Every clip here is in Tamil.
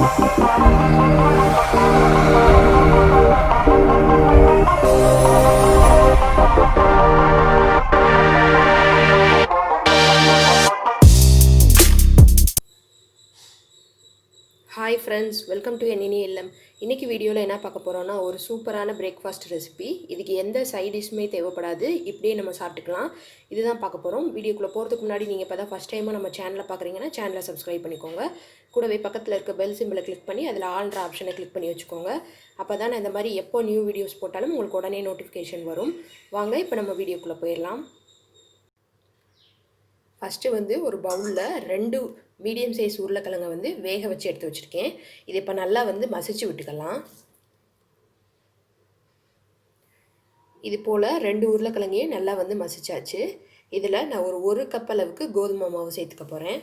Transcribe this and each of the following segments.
Hi friends, welcome to NNE LM. இன்னைக்கு வீடியோவில் என்ன பார்க்க போகிறோம்னா ஒரு சூப்பரான பிரேக்ஃபாஸ்ட் ரெசிபி. இதுக்கு எந்த சைட் டிஷ்மே தேவைப்படாது, இப்படியே நம்ம சாப்பிட்டுக்கலாம். இதுதான் பார்க்க போகிறோம். வீடியோக்குள்ளே போகிறதுக்கு முன்னாடி நீங்கள் இப்போ தான் ஃபஸ்ட் டைமாக நம்ம சேனலை பார்க்குறீங்கன்னா சேனலை சப்ஸ்கிரைப் பண்ணிக்கோங்க. கூடவே பக்கத்தில் இருக்க பெல் சிம்பிளை கிளிக் பண்ணி அதில் ஆல்ன்ற ஆப்ஷனை கிளிக் பண்ணி வச்சுக்கோங்க. அப்போ தான் இந்த மாதிரி எப்போ நியூ வீடியோஸ் போட்டாலும் உங்களுக்கு உடனே நோட்டிஃபிகேஷன் வரும். வாங்க இப்போ நம்ம வீடியோக்குள்ளே போயிடலாம். ஃபஸ்ட்டு ஒரு பவுலில் 2 மீடியம் சைஸ் உருளைக்கிழங்கை வேக வச்சு எடுத்து வச்சுருக்கேன். இது இப்போ நல்லா மசிச்சு விட்டுக்கலாம். இது போல் 2 உருளைக்கிழங்கையும் நல்லா மசிச்சாச்சு. இதில் நான் ஒரு கப் அளவுக்கு கோதுமை மாவு சேர்த்துக்க போகிறேன்.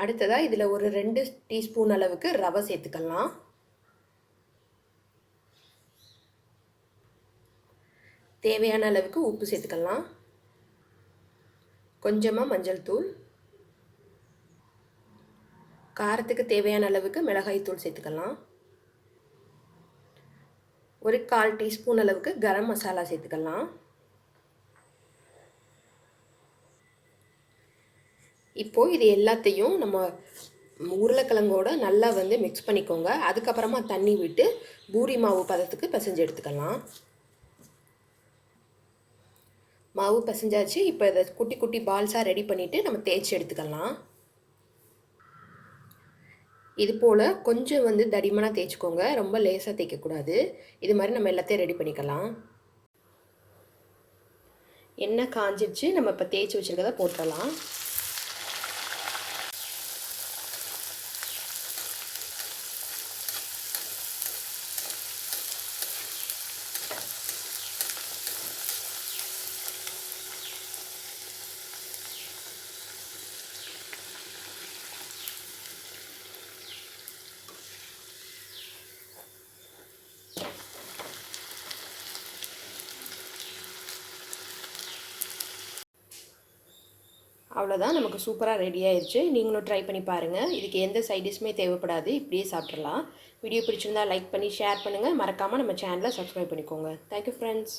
அடுத்ததாக இதில் ஒரு 2 டீஸ்பூன் அளவுக்கு ரவை சேர்த்துக்கலாம். தேவையான அளவுக்கு உப்பு சேர்த்துக்கலாம். கொஞ்சமாக மஞ்சள் தூள், காரத்துக்கு தேவையான அளவுக்கு மிளகாய் தூள் சேர்த்துக்கலாம். ஒரு 1/4 டீஸ்பூன் அளவுக்கு கரம் மசாலா சேர்த்துக்கலாம். இப்போது இது எல்லாத்தையும் நம்ம உருளைக்கிழங்கோட நல்லா மிக்ஸ் பண்ணிக்கோங்க. அதுக்கப்புறமா தண்ணி விட்டு பூரி மாவு பதத்துக்கு பிசைஞ்சு எடுத்துக்கலாம். மாவு பிசைஞ்சாச்சு. இப்போ இதை குட்டி குட்டி பால்ஸாக ரெடி பண்ணிவிட்டு நம்ம தேய்ச்சி எடுத்துக்கலாம். இது போல் கொஞ்சம் தடிமனாக தேய்ச்சிக்கோங்க, ரொம்ப லேசாக தேய்க்கக்கூடாது. இது மாதிரி நம்ம எல்லாத்தையும் ரெடி பண்ணிக்கலாம். எண்ணெய் காஞ்சிடுச்சு. நம்ம இப்போ தேய்ச்சி வச்சுருக்கதை போட்டுடலாம். அவ்வளோதான், நமக்கு சூப்பராக ரெடி ஆயிடுச்சு. நீங்களும் ட்ரை பண்ணி பாருங்கள். இதுக்கு எந்த சைட் டிஷ்மே தேவைப்படாது, இப்படியே சாப்பிட்றலாம். வீடியோ பிடிச்சிருந்தால் லைக் பண்ணி ஷேர் பண்ணுங்கள். மறக்காமல் நம்ம சேனலை சப்ஸ்கிரைப் பண்ணிக்கோங்க. Thank you friends.